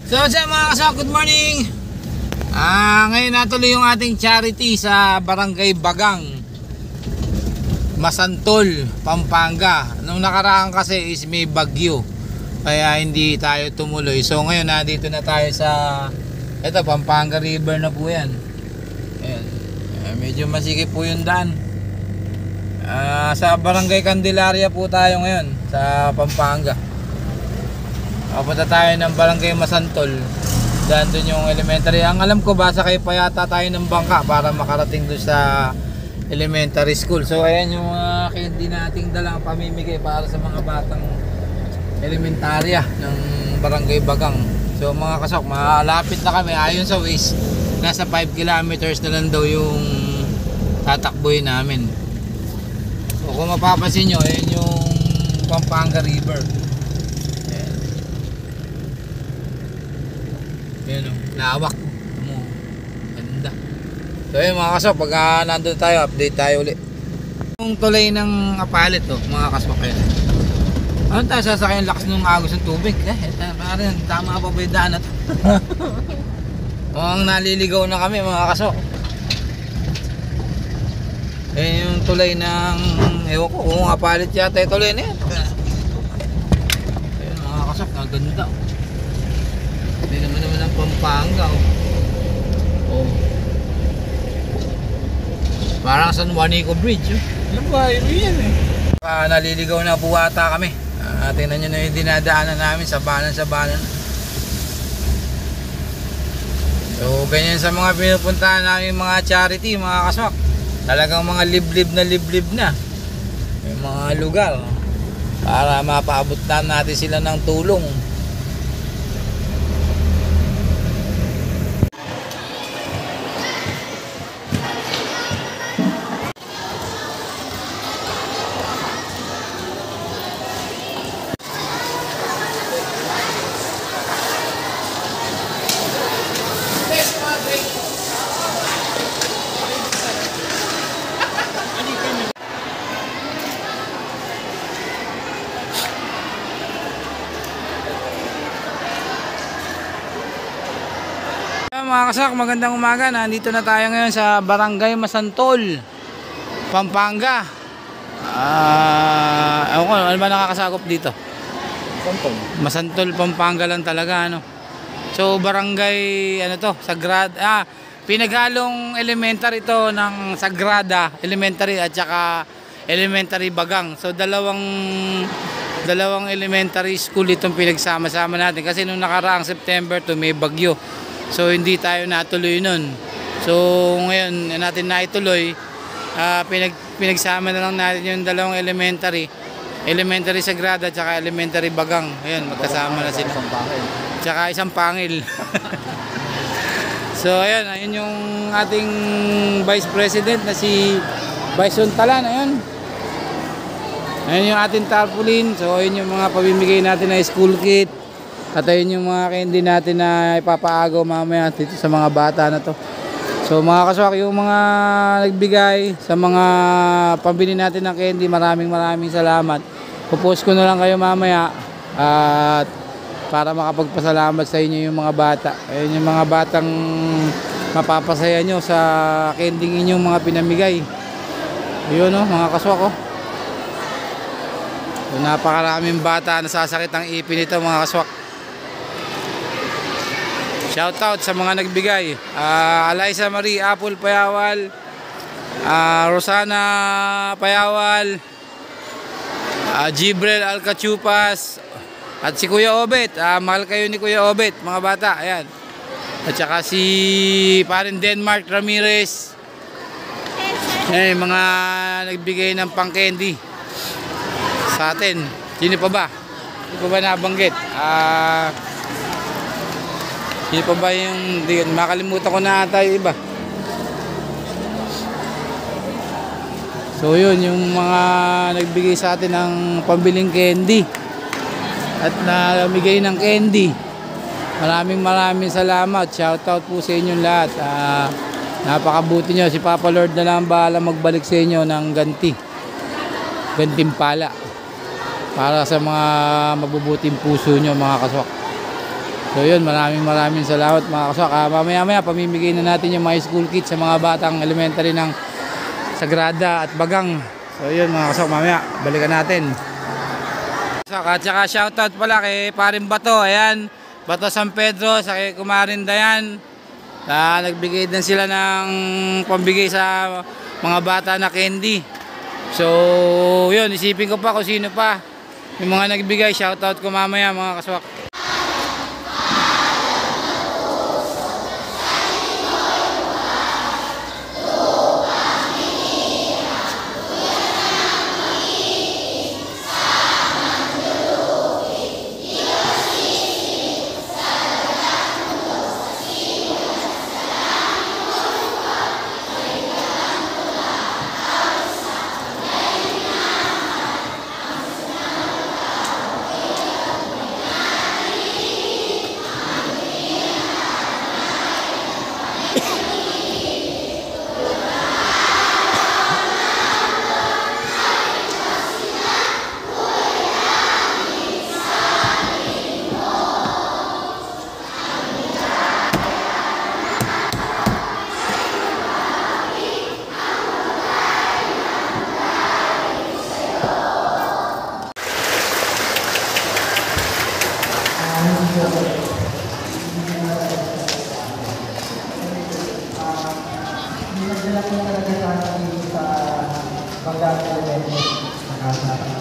So mga kasama, good morning. Ngayon natuloy yung ating charity sa Barangay Bagang, Masantol, Pampanga. Nung nakaraan kasi is may bagyo, kaya hindi tayo tumuloy. So ngayon nandito na tayo sa Pampanga River na po yan. Ayan. Medyo masikip po yung daan. Sa Barangay Candelaria po tayo ngayon sa Pampanga. Papunta tayo ng Barangay Masantol. Doon yung elementary. Ang alam ko, basa kayo pa yata tayo ng bangka para makarating doon sa elementary school. So ayan yung mga candy nating dalang pamimigay para sa mga batang elementarya ng Barangay Bagang. So mga kasok, malapit na kami. Ayon sa Waze, nasa 5 kilometers na lang daw yung tatakboy namin. So kung mapapansin nyo, ayan yung Pampanga River. Ayan o, lawak mo, ganda. So ayun mga kasok, pag nandun tayo, update tayo ulit. Yung tulay ng Apalit o, mga kasok kayo. Ano tayo sasakyan, lakas ng agos ng tubig? Parang tama pa ba yung daan na to? Ang naliligaw na kami mga kasok. Ayan yung tulay ng, ewan ko kung Apalit yata yung tulay na yan. Ayan mga kasok, ganda o. Hindi naman ang Pampanga oh. Parang San Juanico Bridge oh. Alam ba, yun yan eh. Naliligaw na po ata kami. Tingnan nyo na yung dinadaanan namin, sabanan. So ganyan sa mga pinupuntahan namin mga charity, mga kaswak. Talagang mga liblib na may mga lugar para mapaabot natin sila ng tulong. Mga kasak, magandang umaga. Nandito na tayo ngayon sa Barangay Masantol, Pampanga. Ano ba nakakasakop dito? Masantol, Pampanga lang talaga ano. So barangay Sagrada, pinaghalong elementary ito ng Sagrada Elementary at saka Elementary Bagang. So dalawang elementary school itong pinagsama-sama natin kasi nung nakaraang September to may bagyo. So hindi tayo natuloy nun. So ngayon natin naituloy. Pinagsama na lang natin yung dalawang elementary Sagrada at saka Elementary Bagang. Ayun, magkasama na sila. Tsaka isang pangil. So ayun yung ating Vice President na si Bison Talan. Ayun yung ating tarpaulin. So ayun yung mga pamimigay natin na school kit. At ayun yung mga candy natin na ipapaagaw mamaya dito sa mga bata na to. So mga kaswak, yung mga nagbigay sa mga pambili natin ng candy, maraming salamat. Pupost ko na lang kayo mamaya at para makapagpasalamat sa inyo yung mga bata. Ayun yung mga batang mapapasaya nyo sa candy inyong mga pinamigay. Ayun mga kaswak So, napakaraming bata na sasakit ang ipin nito mga kaswak. Shoutout sa mga nagbigay. Eliza Marie Apple Payawal, Rosana Payawal, Jibril Alcachupas, at si Kuya Obet. Mahal kayo ni Kuya Obet mga bata. Ayan. At saka si Parin Denmark Ramirez. Ayan, mga nagbigay ng pang candy sa atin. Sino pa ba? Sino pa ba nabanggit? Sino pa ba yung makalimutan ko na ata yung iba. So yun yung mga nagbigay sa atin ng pambiling candy at namigay ng candy. Maraming salamat. Shoutout po sa inyong lahat. Napakabuti nyo. Si Papa Lord na lang bahala magbalik sa inyo ng gantimpala para sa mga mabubuting puso nyo mga kaswak. So yun, maraming salamat mga kaswak. Mamaya pamimigay na natin yung mga school kits sa mga batang elementary ng Sagrada at Bagang. So yun mga kaswak, mamaya balikan natin. At saka shoutout pala kay Paring Bato, ayan, Bato San Pedro, sa kay Kumarin Dayan. Nagbigay din sila ng pambigay sa mga bata na candy. So yun, isipin ko pa kung sino pa yung mga nagbigay. Shoutout ko mamaya mga kaswak.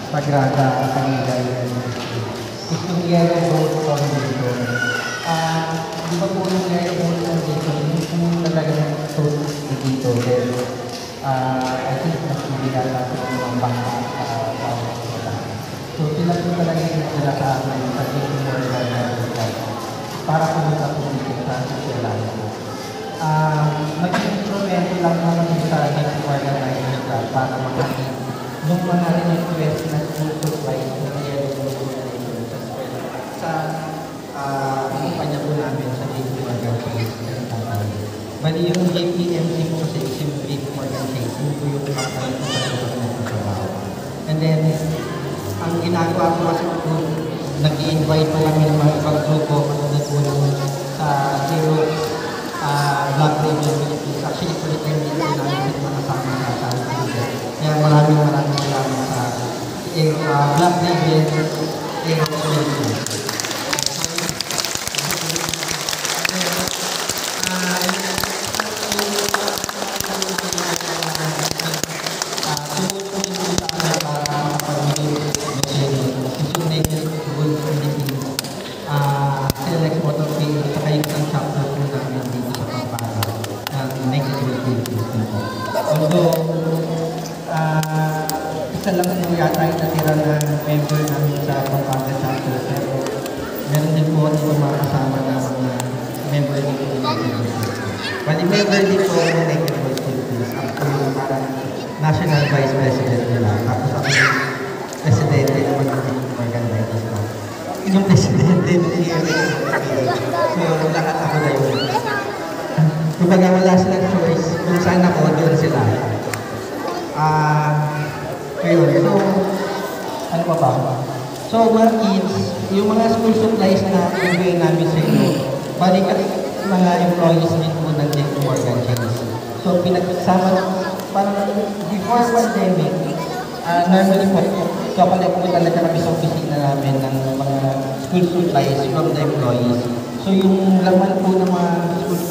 Sagrada Panginoon. Itong yellow boat from dito. Di ba po yung yellow boat from dito, hindi po talaga dito. Pero I think mas mabigat natin yung mga bangka so sila po talaga yung sila sa akin sa dito more than para pumunta po dito sa Switzerland. Mag-instrumento lang naman sa next organizer para makakita nung mga request na school supplies na yellow sa kumpanya po namin sa JP Morgan Chase. Bali yung JPMC po kasi yung JP Morgan Chase, yun po yung company po sa susunod na trabaho. And then, ang ginagawa ko kasi po, nag-i-invite pa kami ng mga ibang grupo katulad po sa Zero Black Radio Philippines. Actually, po rin din po namin yung mga kasama sa asahan. Kaya maraming salamat sa Black Radio Philippines. Isa lang yung yata yung natira na member namin sa Pampanga chapter, pero meron din po dito mga kasama na mga member dito ng bali member dito ng Naked Boys Philippines. Ako yung parang national vice president nila. Tapos ako yung presidente naman ng organizers na. Yung presidente ng so lahat ako na yun. Kumbaga wala silang choice kung saan ako, doon sila. Ayun, so, ano pa ba? So, mga kids, yung mga school supplies na ibigay namin sa inyo, balik at mga employees din po ng JP Morgan Chase. So, pinagsama, parang before pandemic, normally po, kapalit po talaga kami sa opisina namin ng mga school supplies from the employees. So, yung laman po ng mga school,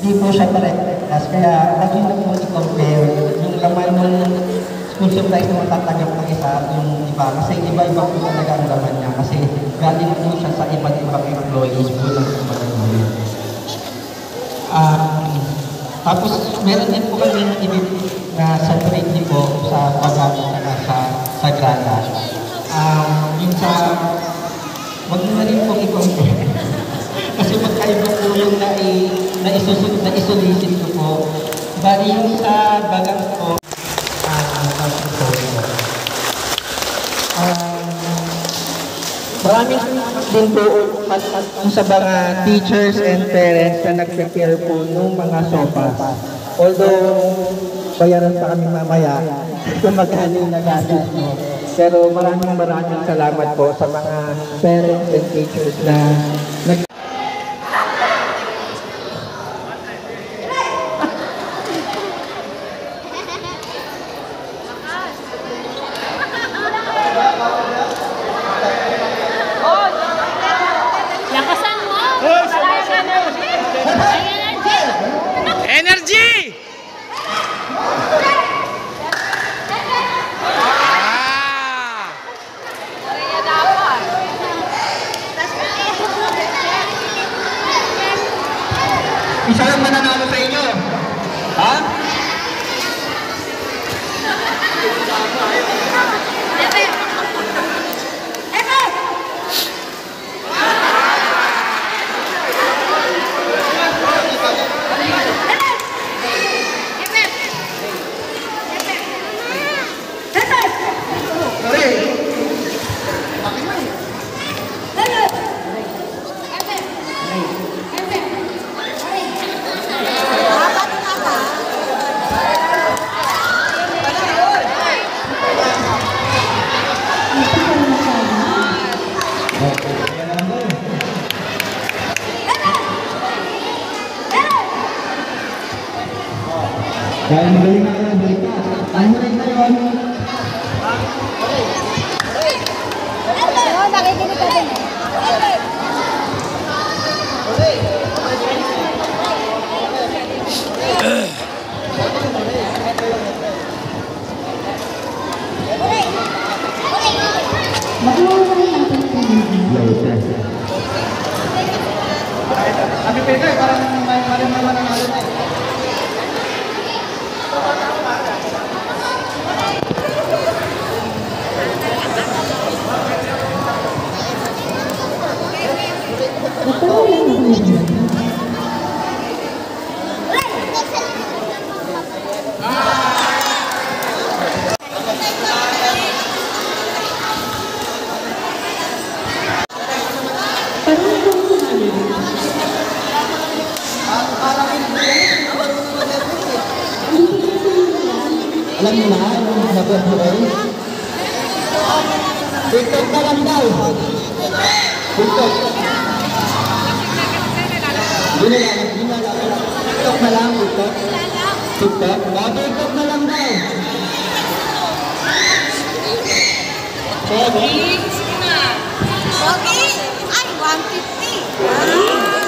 hindi po siya parehas. Kaya lagi na po i-compare yung laman ng school supplies na matatanggap ng isa at yung iba. Kasi iba-iba po talaga ang laman niya. Kasi galing po siya sa iba't ibang employees po ng employees. Tapos meron din po kami ibig na sa training po sa pag-aaral sa Sagrada. Yung sa wag na rin po i-compare. Kasi magkaiba po yung na-isolicit ko po. Bali yung sa Bagang po, maraming din po sa mga teachers and parents na nag-prepare po ng mga sopas. Although, bayaran pa kami mamaya kung magkano yung nagastos mo. Pero maraming salamat po sa mga parents and teachers na Lakasan mo! Energy! isa lang mananalo sa inyo. Ha? Kaya magaling na kayo, balik ka. Tayo na rin kayo. Nakikinig ka din. Sabi Pedro, parang may mananalo na eh. Alam mo na, yung number 3? TikTok na lang daw. TikTok. Yun na lang. TikTok na lang, TikTok. TikTok? TikTok na lang daw. Okay, ay, 150.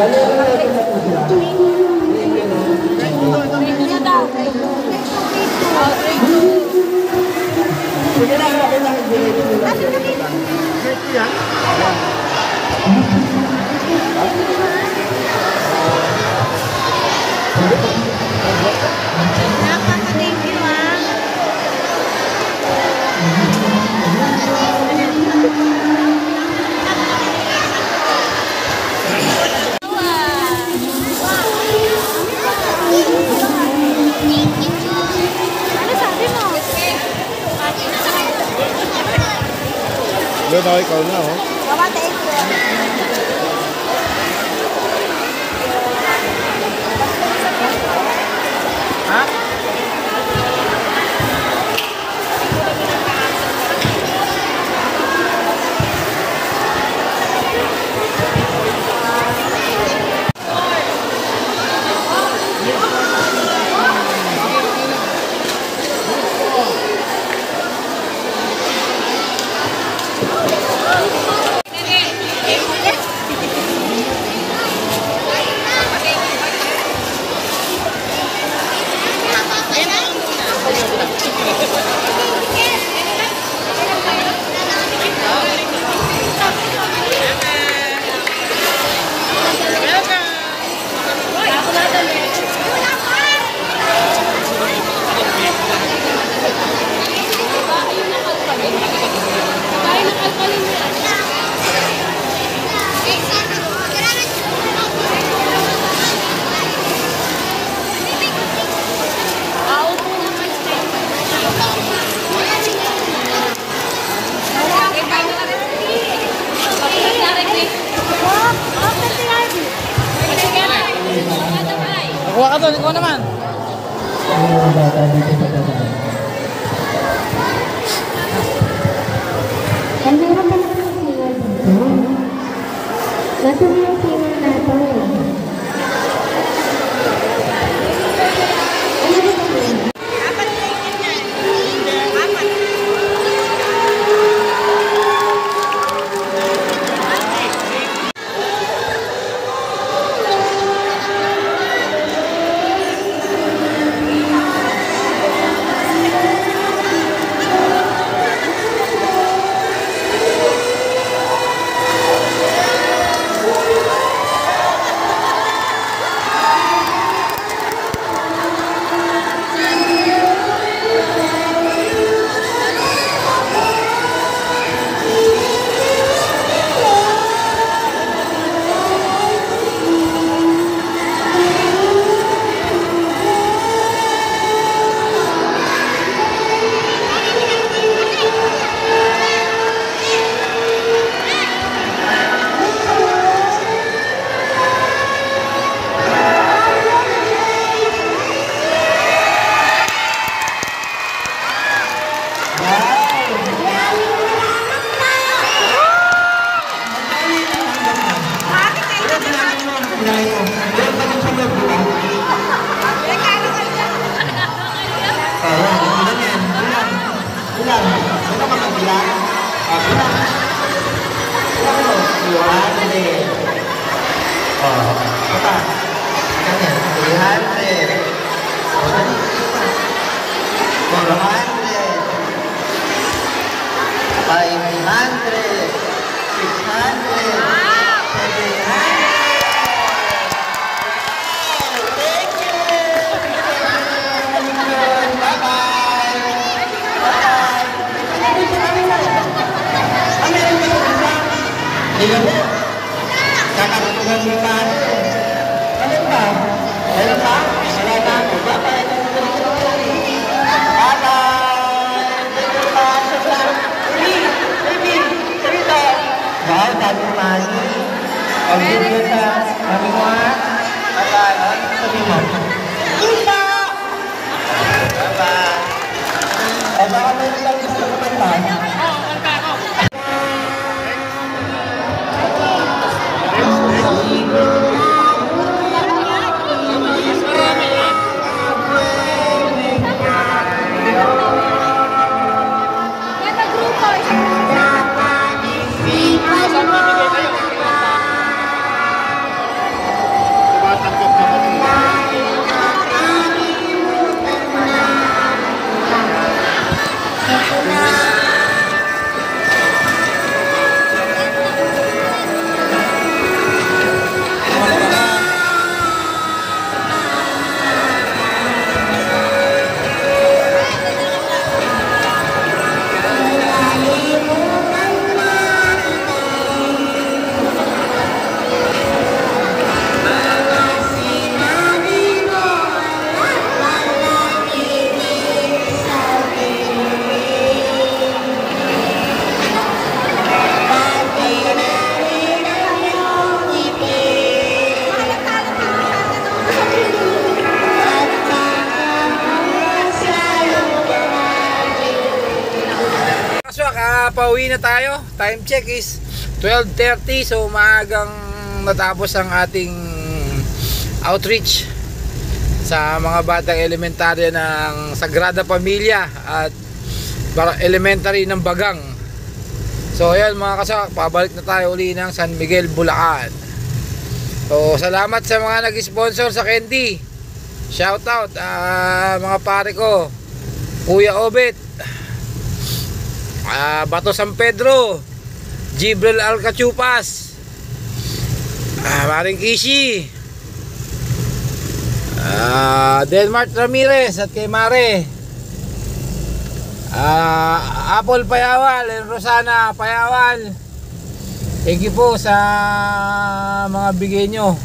Bali, ano natin na po sila? Grade 2 daw. Grade 2. Oh, grade 2. Sige na, okay lang. Grade 2 yan? Napaka-thank you, ah. Ano sabi mo? Yun ako, ikaw na, oh. Mama, thank you. Ha? Nakuha ka doon, ikaw naman. Ayun, bata dito sa tatay. Ay, meron pa naman yung singer dito. Nasaan yung singer natin? Ano ba yun? pauwi na tayo. Time check is 12:30. So maagang natapos ang ating outreach sa mga batang elementarya ng Sagrada Familia at elementary ng Bagang. So ayan mga kaswak, pabalik na tayo uli ng San Miguel, Bulacan. So salamat sa mga nag-sponsor sa candy. Shout out mga pare ko, Kuya Obet, Bato San Pedro, Jibril Alcachupas, Maring Kishi, Delmart Ramirez at kay Mare, Apple Payawal and Rosana Payawal. Thank you po sa mga bigay nyo.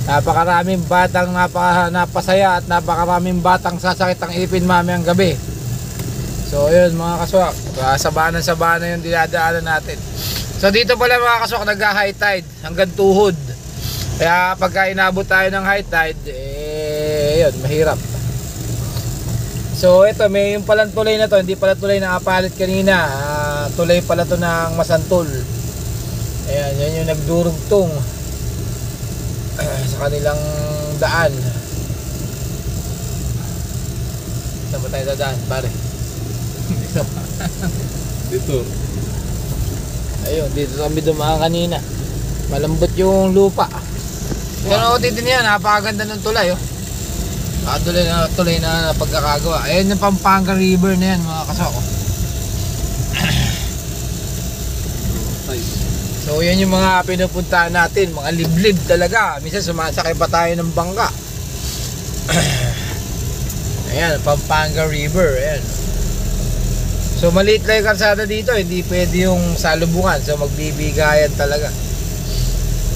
Napakaraming batang napasaya at napakaraming batang sasakit ang ipin mamayang gabi. So yun mga kaswak, sabanan-sabanan yung dinadaanan natin. So dito pala mga kaswak, nag-high tide hanggang tuhod. Kaya pagka inabot tayo ng high tide, yun, mahirap. So ito, may yung palang tulay na to, hindi pala tulay na apalit kanina, tulay pala to ng Masantol. Ayan, yan yung nagdurugtong sa kanilang daan. Saan ba tayo dadaan, pare? Dito. Ayun, dito kami dumaan kanina. Malambot yung lupa. Pero dito niya, napakaganda ng tulay, oh. Tulay na pagkakagawa. Ayun yung Pampanga River na yan, mga kasako. So yan yung mga pinupuntahan natin, mga liblib talaga. Minsan sumasakay pa tayo ng bangka. Ayan, Pampanga River. Ayan. So maliit lang yung kalsada dito, hindi pwede yung salubungan. So magbibigayan talaga.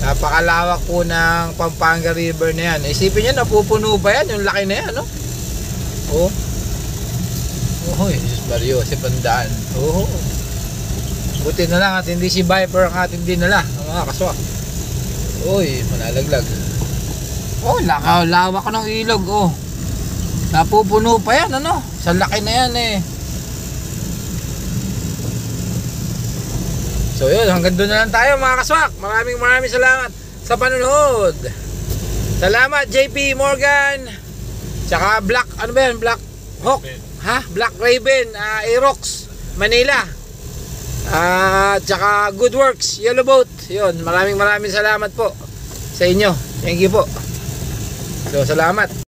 Napakalawak po ng Pampanga River na yan. Isipin nyo, napupuno pa yan, yung laki na yan, no? Oh. Oh, Jesus Mario, si Pandaan. Oh. Buti na lang at hindi si Viper ang ating dinala, ang mga kaswak. Uy, malalaglag. Oh, lawak ng ilog, oh. Napupuno pa yan, ano? Sa laki na yan, eh. So yun, hanggang doon na lang tayo mga kaswak. Maraming salamat sa panonood. Salamat JP Morgan, tsaka Black, ano ba yan? Black Hawk, ha? Black Raven, Aerox, Manila, tsaka Good Works, Yellow Boat. Yun, maraming salamat po sa inyo. Thank you po. So salamat.